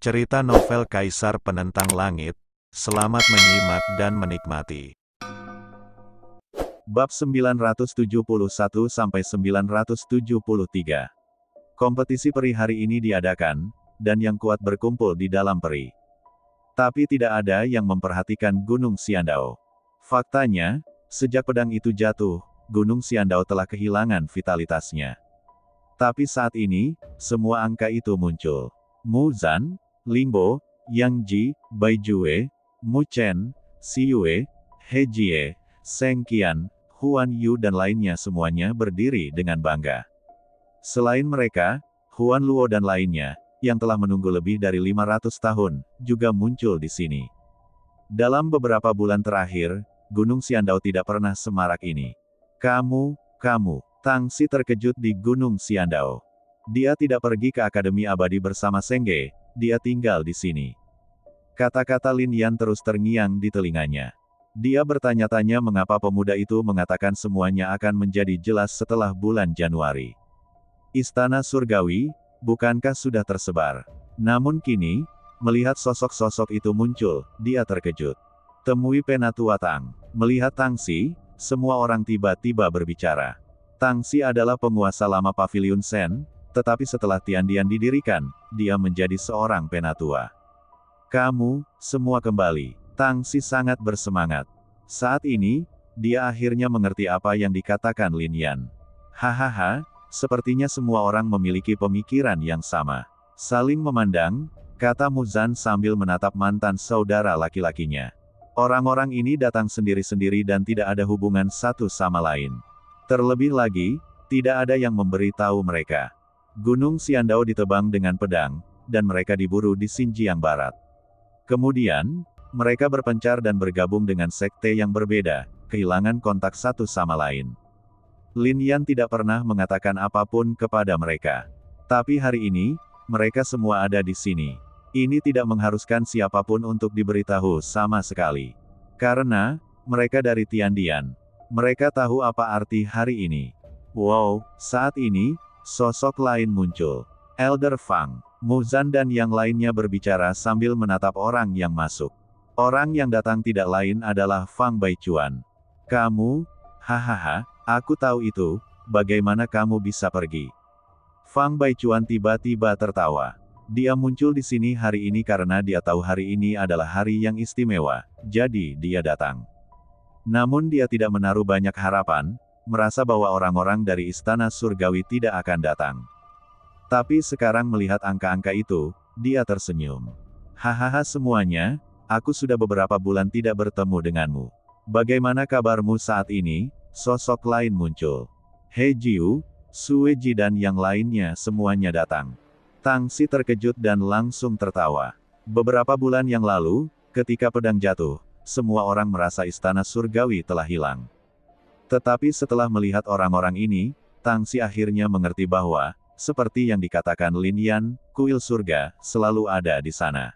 Cerita novel Kaisar Penentang Langit. Selamat menyimak dan menikmati. Bab 971-973. Kompetisi peri hari ini diadakan, dan yang kuat berkumpul di dalam peri. Tapi tidak ada yang memperhatikan Gunung Xiandao. Faktanya, sejak pedang itu jatuh, Gunung Xiandao telah kehilangan vitalitasnya. Tapi saat ini, semua angka itu muncul. Mu Zan, Lingbo, Yang Ji, Bai Jue, Mu Chen, Xi Yue, He Jie, Seng Qian, Huan Yu dan lainnya semuanya berdiri dengan bangga. Selain mereka, Huan Luo dan lainnya, yang telah menunggu lebih dari 500 tahun, juga muncul di sini. Dalam beberapa bulan terakhir, Gunung Xiandao tidak pernah semarak ini. Kamu, Tang Xi terkejut di Gunung Xiandao. Dia tidak pergi ke Akademi Abadi bersama Sengge, dia tinggal di sini. Kata-kata Lin Yan terus terngiang di telinganya. Dia bertanya-tanya mengapa pemuda itu mengatakan semuanya akan menjadi jelas setelah bulan Januari. Istana Surgawi, bukankah sudah tersebar? Namun kini, melihat sosok-sosok itu muncul, dia terkejut. Temui Penatua Tang. Melihat Tang Xi, semua orang tiba-tiba berbicara. Tang Xi adalah penguasa lama Pavilion Shen, tetapi setelah Tiandian didirikan, dia menjadi seorang penatua. Kamu, semua kembali. Tang Xi sangat bersemangat. Saat ini, dia akhirnya mengerti apa yang dikatakan Lin Yan. Hahaha, sepertinya semua orang memiliki pemikiran yang sama. Saling memandang, kata Mu Zan sambil menatap mantan saudara laki-lakinya. Orang-orang ini datang sendiri-sendiri dan tidak ada hubungan satu sama lain. Terlebih lagi, tidak ada yang memberitahu mereka. Gunung Xiandao ditebang dengan pedang, dan mereka diburu di Xinjiang Barat. Kemudian, mereka berpencar dan bergabung dengan sekte yang berbeda, kehilangan kontak satu sama lain. Lin Yan tidak pernah mengatakan apapun kepada mereka. Tapi hari ini, mereka semua ada di sini. Ini tidak mengharuskan siapapun untuk diberitahu sama sekali. Karena, mereka dari Tiandian. Mereka tahu apa arti hari ini. Wow, saat ini, sosok lain muncul. Elder Fang, Mu Zan dan yang lainnya berbicara sambil menatap orang yang masuk. Orang yang datang tidak lain adalah Fang Baichuan. Kamu? Hahaha, aku tahu itu, bagaimana kamu bisa pergi? Fang Baichuan tiba-tiba tertawa. Dia muncul di sini hari ini karena dia tahu hari ini adalah hari yang istimewa, jadi dia datang. Namun dia tidak menaruh banyak harapan, merasa bahwa orang-orang dari Istana Surgawi tidak akan datang. Tapi sekarang melihat angka-angka itu, dia tersenyum. Hahaha semuanya, aku sudah beberapa bulan tidak bertemu denganmu. Bagaimana kabarmu saat ini? Sosok lain muncul. He Jiu, Sue Ji dan yang lainnya semuanya datang. Tang Xi terkejut dan langsung tertawa. Beberapa bulan yang lalu, ketika pedang jatuh, semua orang merasa Istana Surgawi telah hilang. Tetapi setelah melihat orang-orang ini, Tang Xi akhirnya mengerti bahwa, seperti yang dikatakan Lin Yan, kuil surga, selalu ada di sana.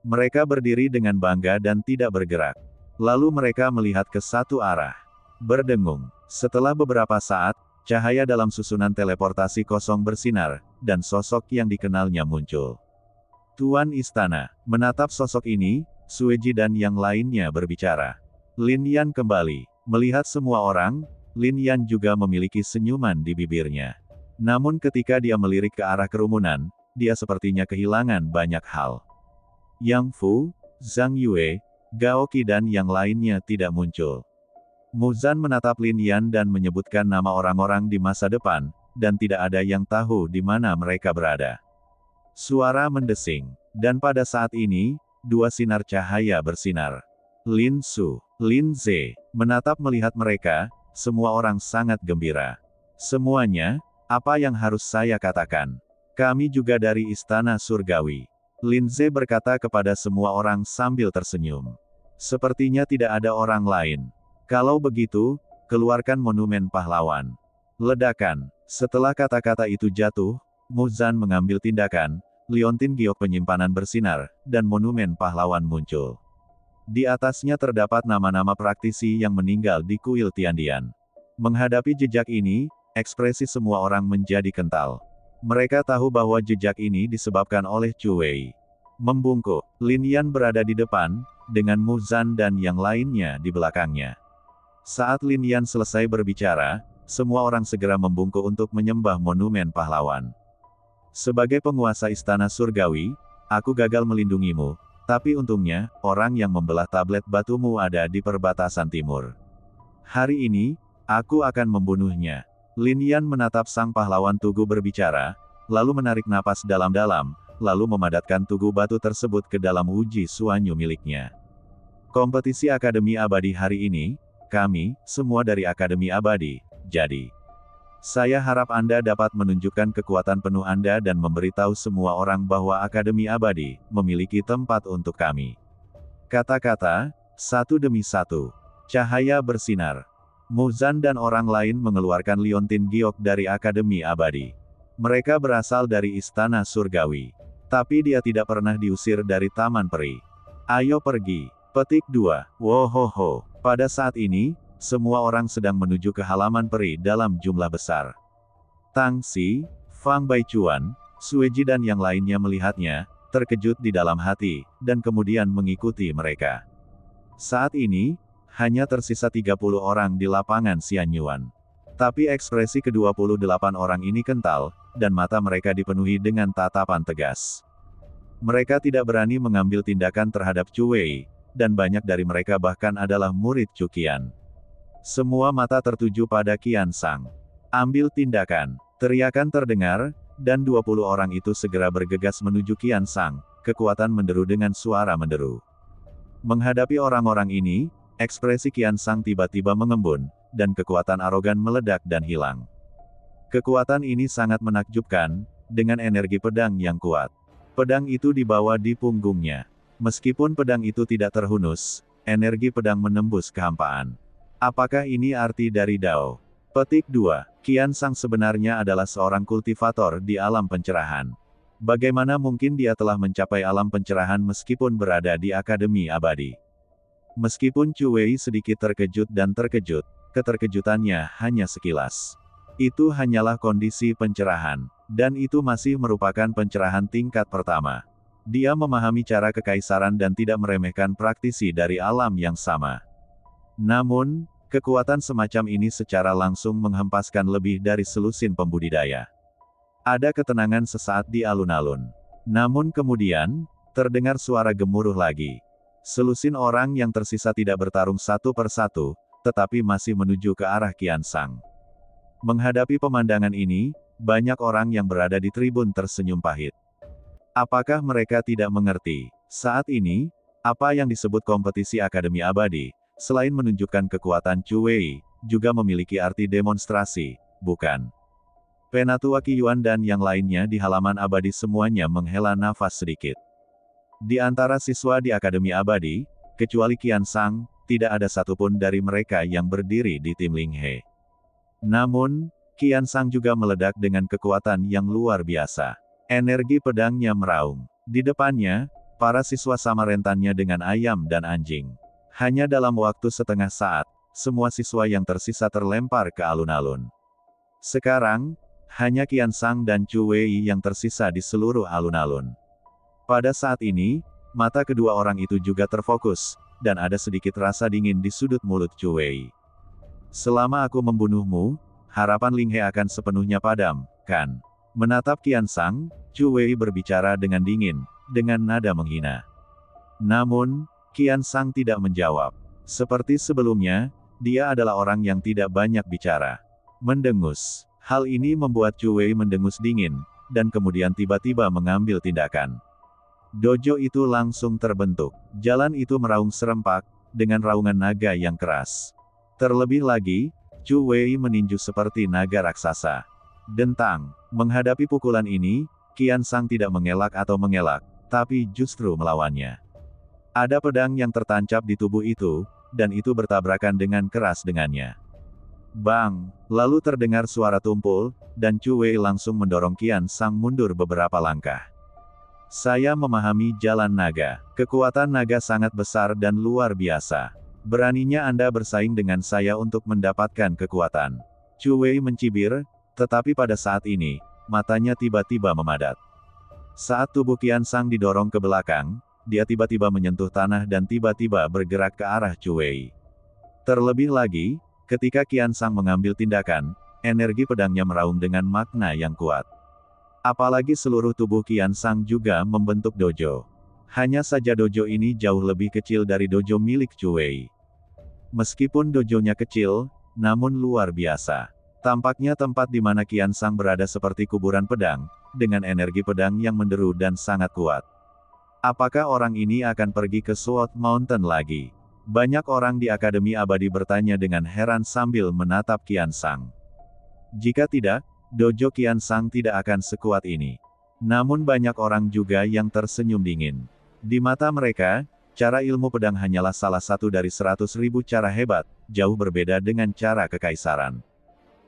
Mereka berdiri dengan bangga dan tidak bergerak. Lalu mereka melihat ke satu arah. Berdengung. Setelah beberapa saat, cahaya dalam susunan teleportasi kosong bersinar, dan sosok yang dikenalnya muncul. Tuan Istana, menatap sosok ini, Sueji dan yang lainnya berbicara. Lin Yan kembali. Melihat semua orang, Lin Yan juga memiliki senyuman di bibirnya. Namun ketika dia melirik ke arah kerumunan, dia sepertinya kehilangan banyak hal. Yang Fu, Zhang Yue, Gao Qi dan yang lainnya tidak muncul. Mu Zan menatap Lin Yan dan menyebutkan nama orang-orang di masa depan, dan tidak ada yang tahu di mana mereka berada. Suara mendesing. Dan pada saat ini, dua sinar cahaya bersinar. Lin Su, Lin Ze, menatap melihat mereka, semua orang sangat gembira. Semuanya, apa yang harus saya katakan? Kami juga dari Istana Surgawi. Lin Ze berkata kepada semua orang sambil tersenyum. Sepertinya tidak ada orang lain. Kalau begitu, keluarkan monumen pahlawan. Ledakan. Setelah kata-kata itu jatuh, Mu Zan mengambil tindakan, liontin giok penyimpanan bersinar, dan monumen pahlawan muncul. Di atasnya terdapat nama-nama praktisi yang meninggal di kuil Tiandian. Menghadapi jejak ini, ekspresi semua orang menjadi kental. Mereka tahu bahwa jejak ini disebabkan oleh Chu Wei. Membungkuk, Lin Yan berada di depan, dengan Mu Zan dan yang lainnya di belakangnya. Saat Lin Yan selesai berbicara, semua orang segera membungkuk untuk menyembah monumen pahlawan. Sebagai penguasa istana surgawi, aku gagal melindungimu, tapi untungnya, orang yang membelah tablet batumu ada di perbatasan timur. Hari ini, aku akan membunuhnya. Lin Yan menatap sang pahlawan tugu berbicara, lalu menarik napas dalam-dalam, lalu memadatkan tugu batu tersebut ke dalam uji suanyu miliknya. Kompetisi Akademi Abadi hari ini, kami, semua dari Akademi Abadi, jadi. Saya harap Anda dapat menunjukkan kekuatan penuh Anda dan memberitahu semua orang bahwa Akademi Abadi, memiliki tempat untuk kami. Kata-kata, satu demi satu. Cahaya bersinar. Mu Zan dan orang lain mengeluarkan liontin giok dari Akademi Abadi. Mereka berasal dari Istana Surgawi. Tapi dia tidak pernah diusir dari Taman Peri. Ayo pergi. Petik 2. Wohoho. Pada saat ini, semua orang sedang menuju ke halaman peri dalam jumlah besar. Tang Xi, Fang Baichuan, Sueji dan yang lainnya melihatnya, terkejut di dalam hati, dan kemudian mengikuti mereka. Saat ini, hanya tersisa 30 orang di lapangan Xianyuan. Tapi ekspresi ke-28 orang ini kental, dan mata mereka dipenuhi dengan tatapan tegas. Mereka tidak berani mengambil tindakan terhadap Chu Wei, dan banyak dari mereka bahkan adalah murid Chu Qian. Semua mata tertuju pada Qian Sang. Ambil tindakan. Teriakan terdengar, dan 20 orang itu segera bergegas menuju Qian Sang. Kekuatan menderu dengan suara menderu. Menghadapi orang-orang ini, ekspresi Qian Sang tiba-tiba mengembun, dan kekuatan arogan meledak dan hilang. Kekuatan ini sangat menakjubkan, dengan energi pedang yang kuat. Pedang itu dibawa di punggungnya. Meskipun pedang itu tidak terhunus, energi pedang menembus kehampaan. Apakah ini arti dari Dao? Petik 2. Qian Sang sebenarnya adalah seorang kultivator di alam pencerahan. Bagaimana mungkin dia telah mencapai alam pencerahan meskipun berada di Akademi Abadi? Meskipun Chu Wei sedikit terkejut dan terkejut, keterkejutannya hanya sekilas. Itu hanyalah kondisi pencerahan, dan itu masih merupakan pencerahan tingkat pertama. Dia memahami cara kekaisaran dan tidak meremehkan praktisi dari alam yang sama. Namun, kekuatan semacam ini secara langsung menghempaskan lebih dari selusin pembudidaya. Ada ketenangan sesaat di alun-alun. Namun kemudian, terdengar suara gemuruh lagi. Selusin orang yang tersisa tidak bertarung satu persatu, tetapi masih menuju ke arah Qian Sang. Menghadapi pemandangan ini, banyak orang yang berada di tribun tersenyum pahit. Apakah mereka tidak mengerti? Saat ini, apa yang disebut kompetisi Akademi Abadi, selain menunjukkan kekuatan Chu Wei, juga memiliki arti demonstrasi, bukan? Penatua Qiyuan dan yang lainnya di halaman abadi semuanya menghela nafas sedikit. Di antara siswa di Akademi Abadi, kecuali Qian Sang, tidak ada satupun dari mereka yang berdiri di tim Ling He. Namun, Qian Sang juga meledak dengan kekuatan yang luar biasa. Energi pedangnya meraung. Di depannya, para siswa sama rentannya dengan ayam dan anjing. Hanya dalam waktu setengah saat, semua siswa yang tersisa terlempar ke alun-alun. Sekarang, hanya Qian Sang dan Chu Wei yang tersisa di seluruh alun-alun. Pada saat ini, mata kedua orang itu juga terfokus, dan ada sedikit rasa dingin di sudut mulut Chu Wei. Selama aku membunuhmu, harapan Ling He akan sepenuhnya padam, kan? Menatap Qian Sang, Chu Wei berbicara dengan dingin, dengan nada menghina. Namun, Qian Sang tidak menjawab. Seperti sebelumnya, dia adalah orang yang tidak banyak bicara. Mendengus. Hal ini membuat Chu Wei mendengus dingin, dan kemudian tiba-tiba mengambil tindakan. Dojo itu langsung terbentuk. Jalan itu meraung serempak, dengan raungan naga yang keras. Terlebih lagi, Chu Wei meninju seperti naga raksasa. Dentang. Menghadapi pukulan ini, Qian Sang tidak mengelak atau mengelak, tapi justru melawannya. Ada pedang yang tertancap di tubuh itu, dan itu bertabrakan dengan keras dengannya. Bang! Lalu terdengar suara tumpul, dan Chu Wei langsung mendorong Qian Sang mundur beberapa langkah. Saya memahami jalan naga. Kekuatan naga sangat besar dan luar biasa. Beraninya Anda bersaing dengan saya untuk mendapatkan kekuatan. Chu Wei mencibir, tetapi pada saat ini, matanya tiba-tiba memadat. Saat tubuh Qian Sang didorong ke belakang, dia tiba-tiba menyentuh tanah dan tiba-tiba bergerak ke arah Chu Wei. Terlebih lagi, ketika Qian Sang mengambil tindakan, energi pedangnya meraung dengan makna yang kuat. Apalagi seluruh tubuh Qian Sang juga membentuk dojo. Hanya saja dojo ini jauh lebih kecil dari dojo milik Chu Wei. Meskipun dojonya kecil, namun luar biasa. Tampaknya tempat di mana Qian Sang berada seperti kuburan pedang, dengan energi pedang yang menderu dan sangat kuat. Apakah orang ini akan pergi ke Sword Mountain lagi? Banyak orang di Akademi Abadi bertanya dengan heran sambil menatap Qian Sang. Jika tidak, dojo Qian Sang tidak akan sekuat ini. Namun banyak orang juga yang tersenyum dingin. Di mata mereka, cara ilmu pedang hanyalah salah satu dari 100.000 cara hebat, jauh berbeda dengan cara kekaisaran.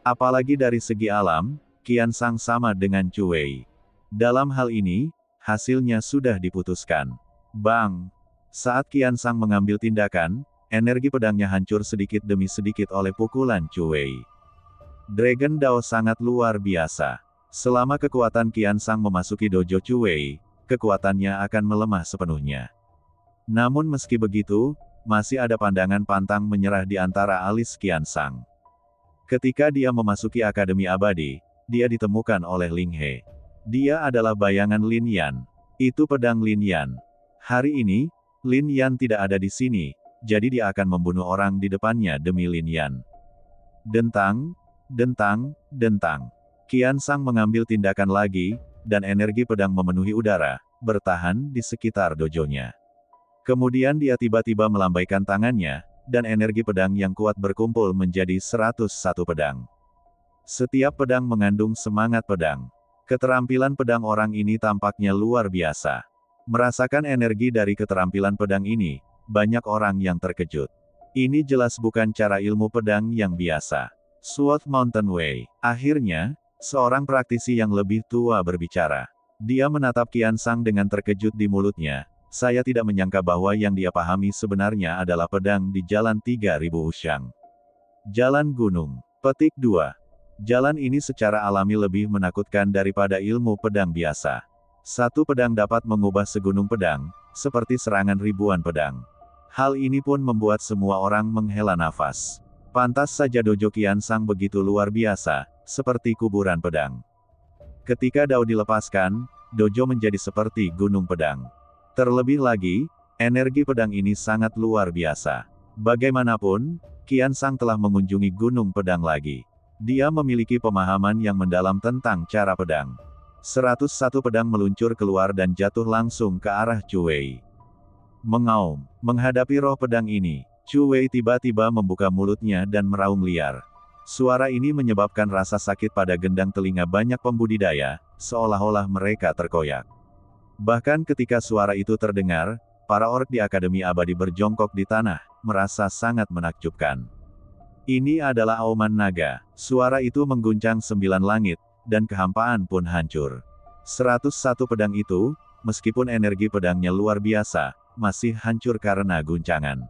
Apalagi dari segi alam, Qian Sang sama dengan Chu Wei. Dalam hal ini, hasilnya sudah diputuskan. Bang! Saat Qian Sang mengambil tindakan, energi pedangnya hancur sedikit demi sedikit oleh pukulan Chu Wei. Dragon Dao sangat luar biasa. Selama kekuatan Qian Sang memasuki dojo Chu Wei, kekuatannya akan melemah sepenuhnya. Namun meski begitu, masih ada pandangan pantang menyerah di antara alis Qian Sang. Ketika dia memasuki Akademi Abadi, dia ditemukan oleh Ling He. Dia adalah bayangan Lin Yan. Itu pedang Lin Yan. Hari ini, Lin Yan tidak ada di sini, jadi dia akan membunuh orang di depannya demi Lin Yan. Dentang, dentang, dentang. Qian Sang mengambil tindakan lagi, dan energi pedang memenuhi udara, bertahan di sekitar dojonya. Kemudian dia tiba-tiba melambaikan tangannya, dan energi pedang yang kuat berkumpul menjadi 101 pedang. Setiap pedang mengandung semangat pedang. Keterampilan pedang orang ini tampaknya luar biasa. Merasakan energi dari keterampilan pedang ini, banyak orang yang terkejut. Ini jelas bukan cara ilmu pedang yang biasa. Sword Mountain Way. Akhirnya, seorang praktisi yang lebih tua berbicara. Dia menatap Qian Sang dengan terkejut di mulutnya. Saya tidak menyangka bahwa yang dia pahami sebenarnya adalah pedang di Jalan 3000 Wushang. Jalan Gunung. Petik 2. Jalan ini secara alami lebih menakutkan daripada ilmu pedang biasa. Satu pedang dapat mengubah segunung pedang, seperti serangan ribuan pedang. Hal ini pun membuat semua orang menghela nafas. Pantas saja dojo Qian Sang begitu luar biasa, seperti kuburan pedang. Ketika Dao dilepaskan, dojo menjadi seperti gunung pedang. Terlebih lagi, energi pedang ini sangat luar biasa. Bagaimanapun, Qian Sang telah mengunjungi gunung pedang lagi. Dia memiliki pemahaman yang mendalam tentang cara pedang. 101 pedang meluncur keluar dan jatuh langsung ke arah Chu Wei. Mengaum, menghadapi roh pedang ini, Chu Wei tiba-tiba membuka mulutnya dan meraung liar. Suara ini menyebabkan rasa sakit pada gendang telinga banyak pembudidaya, seolah-olah mereka terkoyak. Bahkan ketika suara itu terdengar, para orc di Akademi Abadi berjongkok di tanah, merasa sangat menakjubkan. Ini adalah auman naga. Suara itu mengguncang 9 langit, dan kehampaan pun hancur. 101 pedang itu, meskipun energi pedangnya luar biasa, masih hancur karena guncangan.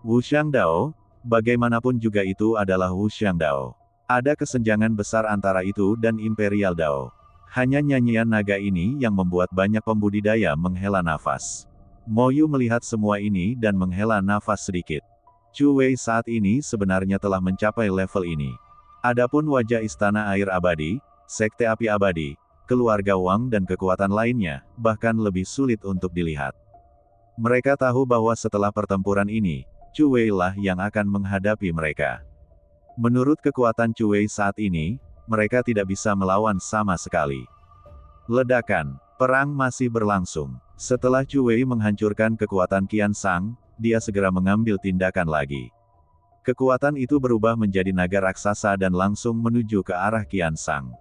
Wushang Dao, bagaimanapun juga itu adalah Wushang Dao. Ada kesenjangan besar antara itu dan Imperial Dao. Hanya nyanyian naga ini yang membuat banyak pembudidaya menghela nafas. Mo Yu melihat semua ini dan menghela nafas sedikit. Chu Wei saat ini sebenarnya telah mencapai level ini. Adapun wajah Istana Air Abadi, Sekte Api Abadi, keluarga Wang dan kekuatan lainnya, bahkan lebih sulit untuk dilihat. Mereka tahu bahwa setelah pertempuran ini, Chu Wei lah yang akan menghadapi mereka. Menurut kekuatan Chu Wei saat ini, mereka tidak bisa melawan sama sekali. Ledakan, perang masih berlangsung. Setelah Chu Wei menghancurkan kekuatan Qian Sang, dia segera mengambil tindakan lagi. Kekuatan itu berubah menjadi naga raksasa dan langsung menuju ke arah Qian Sang.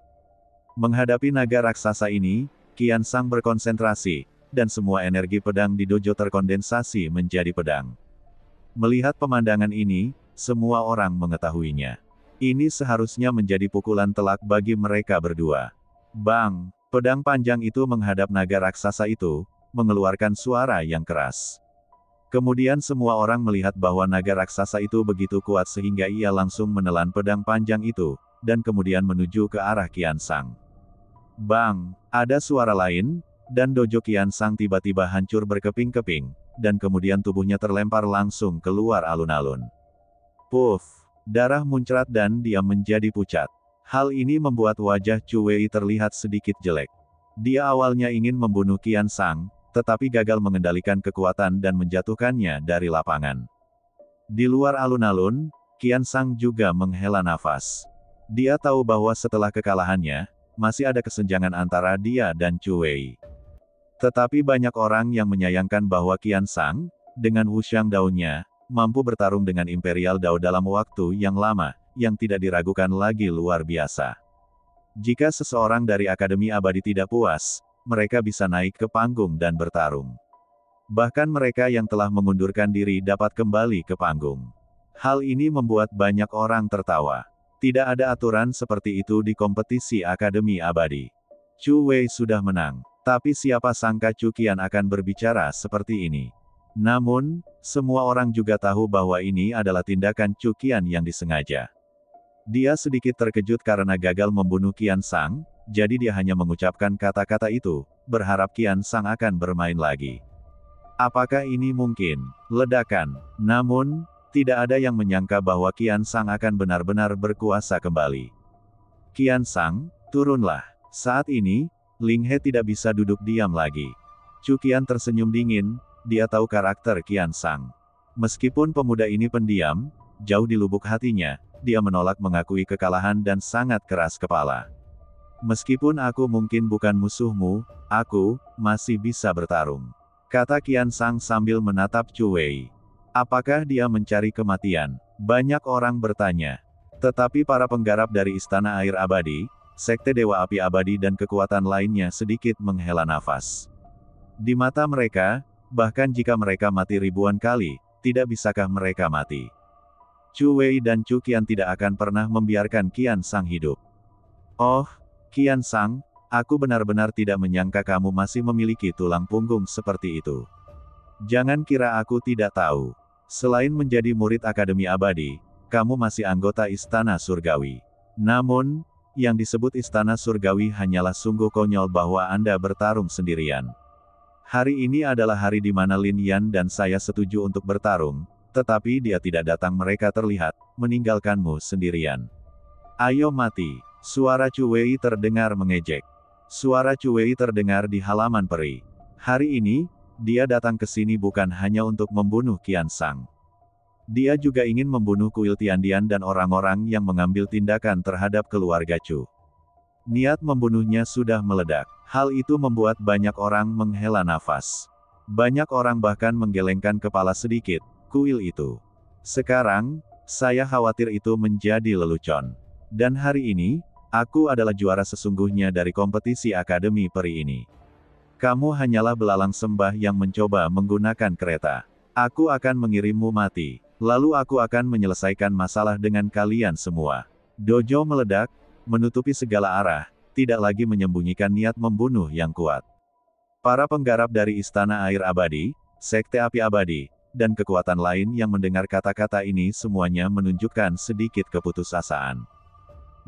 Menghadapi naga raksasa ini, Qian Sang berkonsentrasi, dan semua energi pedang di dojo terkondensasi menjadi pedang. Melihat pemandangan ini, semua orang mengetahuinya. Ini seharusnya menjadi pukulan telak bagi mereka berdua. Bang! Pedang panjang itu menghadap naga raksasa itu, mengeluarkan suara yang keras. Kemudian semua orang melihat bahwa naga raksasa itu begitu kuat sehingga ia langsung menelan pedang panjang itu, dan kemudian menuju ke arah Qian Sang. Bang! Ada suara lain, dan dojo Qian Sang tiba-tiba hancur berkeping-keping, dan kemudian tubuhnya terlempar langsung keluar alun-alun. Puff! Darah muncrat dan dia menjadi pucat. Hal ini membuat wajah Chu Wei terlihat sedikit jelek. Dia awalnya ingin membunuh Qian Sang, tetapi gagal mengendalikan kekuatan dan menjatuhkannya dari lapangan. Di luar alun-alun, Qian Sang juga menghela nafas. Dia tahu bahwa setelah kekalahannya, masih ada kesenjangan antara dia dan Chu Wei. Tetapi banyak orang yang menyayangkan bahwa Qian Sang, dengan Wuxiang Dao-nya, mampu bertarung dengan Imperial Dao dalam waktu yang lama, yang tidak diragukan lagi luar biasa. Jika seseorang dari Akademi Abadi tidak puas, mereka bisa naik ke panggung dan bertarung. Bahkan mereka yang telah mengundurkan diri dapat kembali ke panggung. Hal ini membuat banyak orang tertawa. Tidak ada aturan seperti itu di kompetisi Akademi Abadi. Chu Wei sudah menang, tapi siapa sangka Chu Qian akan berbicara seperti ini. Namun, semua orang juga tahu bahwa ini adalah tindakan Chu Qian yang disengaja. Dia sedikit terkejut karena gagal membunuh Qian Sang, jadi dia hanya mengucapkan kata-kata itu, berharap Qian Sang akan bermain lagi. Apakah ini mungkin? Ledakan. Namun, tidak ada yang menyangka bahwa Qian Sang akan benar-benar berkuasa kembali. Qian Sang, turunlah. Saat ini, Ling He tidak bisa duduk diam lagi. Chu Qian tersenyum dingin. Dia tahu karakter Qian Sang. Meskipun pemuda ini pendiam, jauh di lubuk hatinya, dia menolak mengakui kekalahan dan sangat keras kepala. Meskipun aku mungkin bukan musuhmu, aku masih bisa bertarung, kata Qian Sang sambil menatap Chu Wei. Apakah dia mencari kematian? Banyak orang bertanya. Tetapi para penggarap dari Istana Air Abadi, Sekte Dewa Api Abadi dan kekuatan lainnya sedikit menghela nafas. Di mata mereka, bahkan jika mereka mati ribuan kali, tidak bisakah mereka mati? Chu Wei dan Chu Qian tidak akan pernah membiarkan Qian Sang hidup. Oh, Qian Sang, aku benar-benar tidak menyangka kamu masih memiliki tulang punggung seperti itu. Jangan kira aku tidak tahu. Selain menjadi murid Akademi Abadi, kamu masih anggota Istana Surgawi. Namun, yang disebut Istana Surgawi hanyalah sungguh konyol bahwa Anda bertarung sendirian. Hari ini adalah hari di mana Lin Yan dan saya setuju untuk bertarung, tetapi dia tidak datang. Mereka terlihat meninggalkanmu sendirian. Ayo mati. Suara Chu Wei terdengar mengejek. Suara Chu Wei terdengar di halaman peri. Hari ini, dia datang ke sini bukan hanya untuk membunuh Qian Sang. Dia juga ingin membunuh Kuil Tiandian dan orang-orang yang mengambil tindakan terhadap keluarga Chu. Niat membunuhnya sudah meledak. Hal itu membuat banyak orang menghela nafas. Banyak orang bahkan menggelengkan kepala sedikit. Kuil itu. Sekarang, saya khawatir itu menjadi lelucon. Dan hari ini, aku adalah juara sesungguhnya dari kompetisi Akademi Peri ini. Kamu hanyalah belalang sembah yang mencoba menggunakan kereta. Aku akan mengirimmu mati. Lalu aku akan menyelesaikan masalah dengan kalian semua. Dojo meledak, menutupi segala arah, tidak lagi menyembunyikan niat membunuh yang kuat. Para penggarap dari Istana Air Abadi, Sekte Api Abadi, dan kekuatan lain yang mendengar kata-kata ini semuanya menunjukkan sedikit keputusasaan.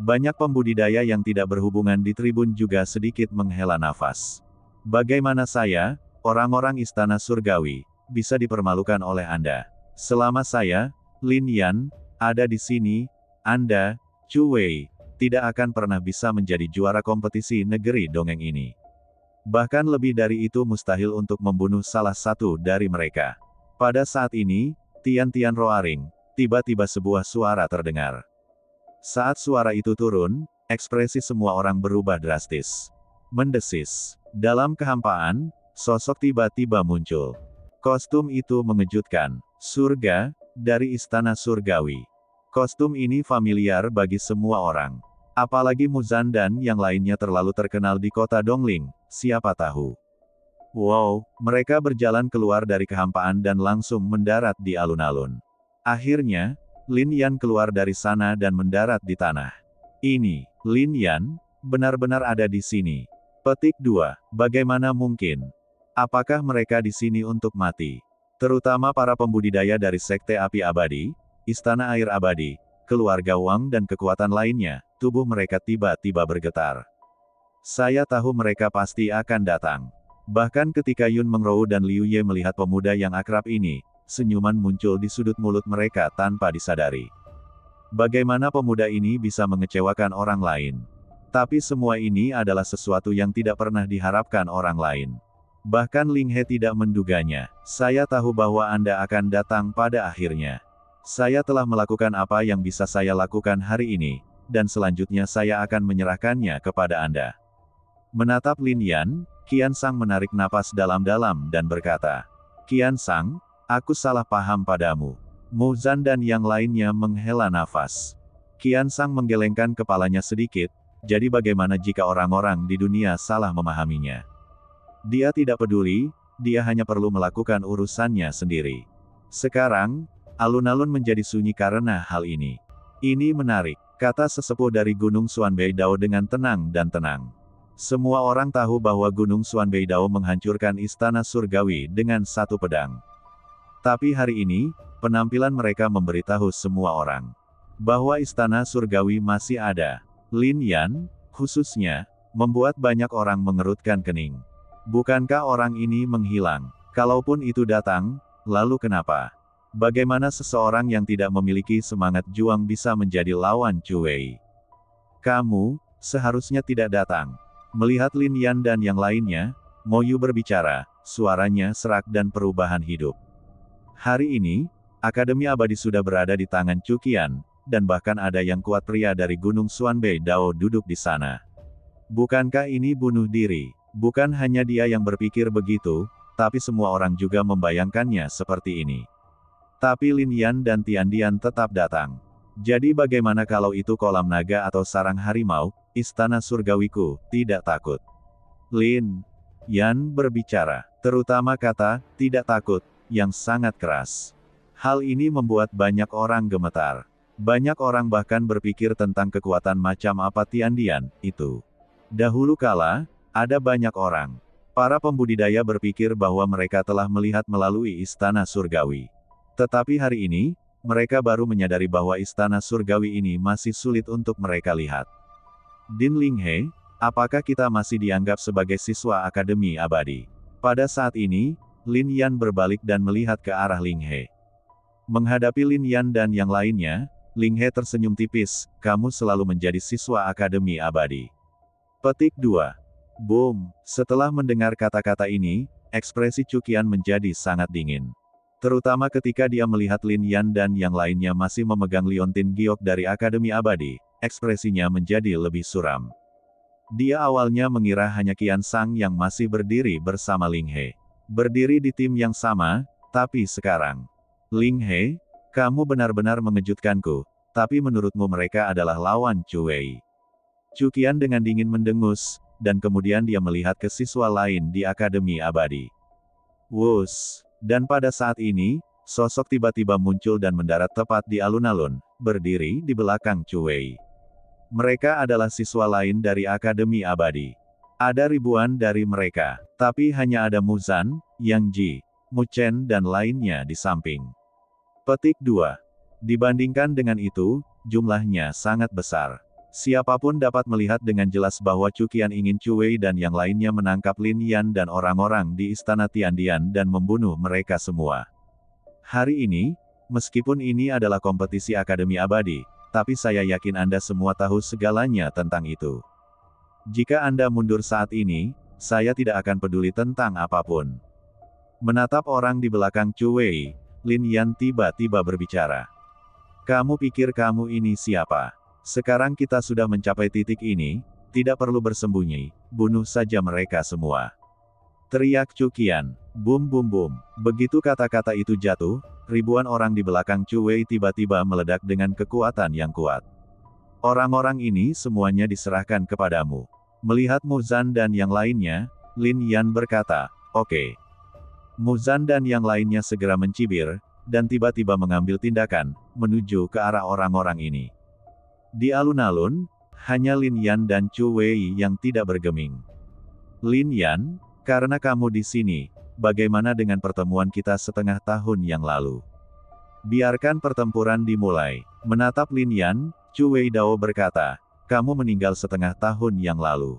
Banyak pembudidaya yang tidak berhubungan di tribun juga sedikit menghela nafas. Bagaimana saya, orang-orang Istana Surgawi, bisa dipermalukan oleh Anda? Selama saya, Lin Yan, ada di sini, Anda, Chu Wei, tidak akan pernah bisa menjadi juara kompetisi negeri dongeng ini. Bahkan lebih dari itu mustahil untuk membunuh salah satu dari mereka. Pada saat ini, Tian-Tian roaring, tiba-tiba sebuah suara terdengar. Saat suara itu turun, ekspresi semua orang berubah drastis. Mendesis. Dalam kehampaan, sosok tiba-tiba muncul. Kostum itu mengejutkan. Surga, dari Istana Surgawi. Kostum ini familiar bagi semua orang. Apalagi Muzan dan yang lainnya terlalu terkenal di kota Dongling, siapa tahu. Wow, mereka berjalan keluar dari kehampaan dan langsung mendarat di alun-alun. Akhirnya, Lin Yan keluar dari sana dan mendarat di tanah. Ini, Lin Yan, benar-benar ada di sini. Petik 2. Bagaimana mungkin? Apakah mereka di sini untuk mati? Terutama para pembudidaya dari Sekte Api Abadi, Istana Air Abadi, keluarga Wang dan kekuatan lainnya, tubuh mereka tiba-tiba bergetar. Saya tahu mereka pasti akan datang. Bahkan ketika Yun Mengrou dan Liu Ye melihat pemuda yang akrab ini, senyuman muncul di sudut mulut mereka tanpa disadari. Bagaimana pemuda ini bisa mengecewakan orang lain? Tapi semua ini adalah sesuatu yang tidak pernah diharapkan orang lain. Bahkan Ling He tidak menduganya. Saya tahu bahwa Anda akan datang pada akhirnya. Saya telah melakukan apa yang bisa saya lakukan hari ini, dan selanjutnya saya akan menyerahkannya kepada Anda. Menatap Lin Yan, Qian Sang menarik napas dalam-dalam dan berkata, Qian Sang, aku salah paham padamu. Mu Zan dan yang lainnya menghela nafas. Qian Sang menggelengkan kepalanya sedikit, jadi bagaimana jika orang-orang di dunia salah memahaminya? Dia tidak peduli, dia hanya perlu melakukan urusannya sendiri. Sekarang, alun-alun menjadi sunyi karena hal ini. Ini menarik, kata sesepuh dari Gunung Xuanbeidao dengan tenang dan tenang. Semua orang tahu bahwa Gunung Xuanbeidao menghancurkan istana surgawi dengan satu pedang. Tapi hari ini, penampilan mereka memberitahu semua orang bahwa istana surgawi masih ada. Lin Yan, khususnya, membuat banyak orang mengerutkan kening. Bukankah orang ini menghilang? Kalaupun itu datang, lalu kenapa? Bagaimana seseorang yang tidak memiliki semangat juang bisa menjadi lawan Chu Wei? Kamu, seharusnya tidak datang. Melihat Lin Yan dan yang lainnya, Mo Yu berbicara, suaranya serak dan perubahan hidup. Hari ini, Akademi Abadi sudah berada di tangan Chu Qian, dan bahkan ada yang kuat pria dari Gunung Xuanbeidao duduk di sana. Bukankah ini bunuh diri? Bukan hanya dia yang berpikir begitu, tapi semua orang juga membayangkannya seperti ini. Tapi Lin Yan dan Tian Dian tetap datang. Jadi bagaimana kalau itu kolam naga atau sarang harimau, istana surgawiku, tidak takut. Lin Yan berbicara, terutama kata, tidak takut, yang sangat keras. Hal ini membuat banyak orang gemetar. Banyak orang bahkan berpikir tentang kekuatan macam apa Tian Dian itu. Dahulu kala, ada banyak orang. Para pembudidaya berpikir bahwa mereka telah melihat melalui istana surgawi. Tetapi hari ini, mereka baru menyadari bahwa istana surgawi ini masih sulit untuk mereka lihat. Din Ling He, apakah kita masih dianggap sebagai siswa Akademi Abadi? Pada saat ini, Lin Yan berbalik dan melihat ke arah Ling He. Menghadapi Lin Yan dan yang lainnya, Ling He tersenyum tipis, kamu selalu menjadi siswa Akademi Abadi. Petik 2. Boom, setelah mendengar kata-kata ini, ekspresi Chu Qian menjadi sangat dingin. Terutama ketika dia melihat Lin Yan dan yang lainnya masih memegang liontin giok dari Akademi Abadi, ekspresinya menjadi lebih suram. Dia awalnya mengira hanya Qian Sang yang masih berdiri bersama Ling He. Berdiri di tim yang sama, tapi sekarang. Ling He, kamu benar-benar mengejutkanku, tapi menurutmu mereka adalah lawan Chu Wei. Chu Qian dengan dingin mendengus, dan kemudian dia melihat ke siswa lain di Akademi Abadi. Wus. Dan pada saat ini, sosok tiba-tiba muncul dan mendarat tepat di alun-alun, berdiri di belakang Chu Wei. Mereka adalah siswa lain dari Akademi Abadi. Ada ribuan dari mereka, tapi hanya ada Mu Zan, Yang Ji, Mu Chen dan lainnya di samping. Petik 2. Dibandingkan dengan itu, jumlahnya sangat besar. Siapapun dapat melihat dengan jelas bahwa Chu Qian ingin Chu Wei dan yang lainnya menangkap Lin Yan dan orang-orang di istana Tiandian dan membunuh mereka semua. Hari ini, meskipun ini adalah kompetisi Akademi Abadi, tapi saya yakin Anda semua tahu segalanya tentang itu. Jika Anda mundur saat ini, saya tidak akan peduli tentang apapun. Menatap orang di belakang Chu Wei, Lin Yan tiba-tiba berbicara. Kamu pikir kamu ini siapa? Sekarang kita sudah mencapai titik ini, tidak perlu bersembunyi, bunuh saja mereka semua. Teriak Chu Qian, bum bum bum. Begitu kata-kata itu jatuh, ribuan orang di belakang Chu Wei tiba-tiba meledak dengan kekuatan yang kuat. Orang-orang ini semuanya diserahkan kepadamu. Melihat Mu Zan dan yang lainnya, Lin Yan berkata, oke. Mu Zan dan yang lainnya segera mencibir, dan tiba-tiba mengambil tindakan, menuju ke arah orang-orang ini. Di alun-alun, hanya Lin Yan dan Chu Wei yang tidak bergeming. Lin Yan, karena kamu di sini, bagaimana dengan pertemuan kita setengah tahun yang lalu? Biarkan pertempuran dimulai. Menatap Lin Yan, Chu Wei Dao berkata, kamu meninggal setengah tahun yang lalu.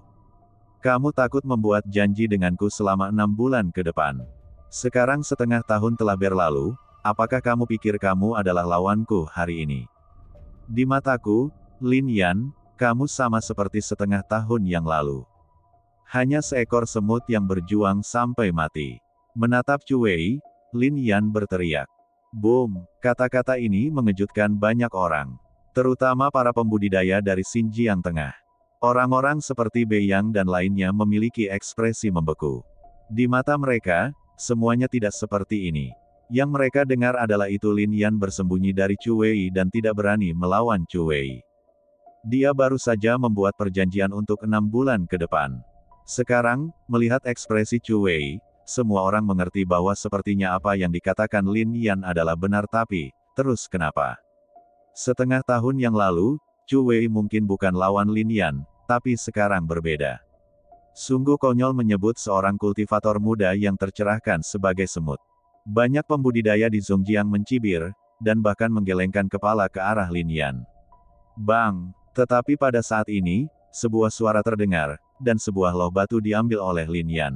Kamu takut membuat janji denganku selama 6 bulan ke depan. Sekarang setengah tahun telah berlalu, apakah kamu pikir kamu adalah lawanku hari ini? Di mataku, Lin Yan, kamu sama seperti setengah tahun yang lalu. Hanya seekor semut yang berjuang sampai mati. Menatap Chu Wei, Lin Yan berteriak. Boom, kata-kata ini mengejutkan banyak orang. Terutama para pembudidaya dari Xinjiang Tengah. Orang-orang seperti Bei Yang dan lainnya memiliki ekspresi membeku. Di mata mereka, semuanya tidak seperti ini. Yang mereka dengar adalah itu Lin Yan bersembunyi dari Chu Wei dan tidak berani melawan Chu Wei. Dia baru saja membuat perjanjian untuk 6 bulan ke depan. Sekarang, melihat ekspresi Chu Wei, semua orang mengerti bahwa sepertinya apa yang dikatakan Lin Yan adalah benar tapi, terus kenapa? Setengah tahun yang lalu, Chu Wei mungkin bukan lawan Lin Yan, tapi sekarang berbeda. Sungguh konyol menyebut seorang kultivator muda yang tercerahkan sebagai semut. Banyak pembudidaya di Zhongjiang mencibir, dan bahkan menggelengkan kepala ke arah Lin Yan. Bang! Tetapi pada saat ini, sebuah suara terdengar, dan sebuah loh batu diambil oleh Lin Yan.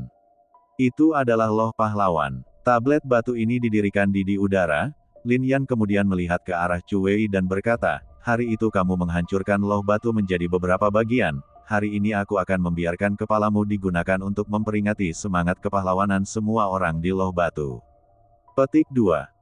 Itu adalah loh pahlawan. Tablet batu ini didirikan di udara. Lin Yan kemudian melihat ke arah Chu Wei dan berkata, hari itu kamu menghancurkan loh batu menjadi beberapa bagian, hari ini aku akan membiarkan kepalamu digunakan untuk memperingati semangat kepahlawanan semua orang di loh batu. Petik 2.